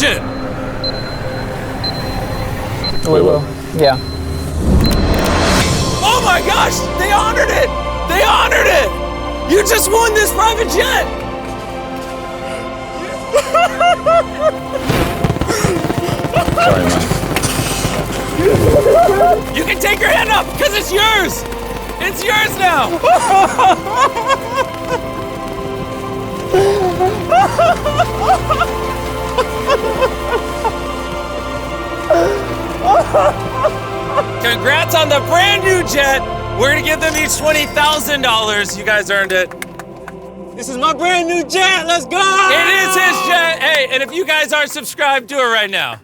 celebration. We will. Yeah. Oh my gosh, they honored it. They honored it. You just won this private jet. Sorry, man. You can take your hand up because it's yours. It's yours now. Congrats on the brand new jet. We're gonna give them each $20,000. You guys earned it. This is my brand new jet. Let's go. It is his jet. Hey, and if you guys aren't subscribed, do it right now.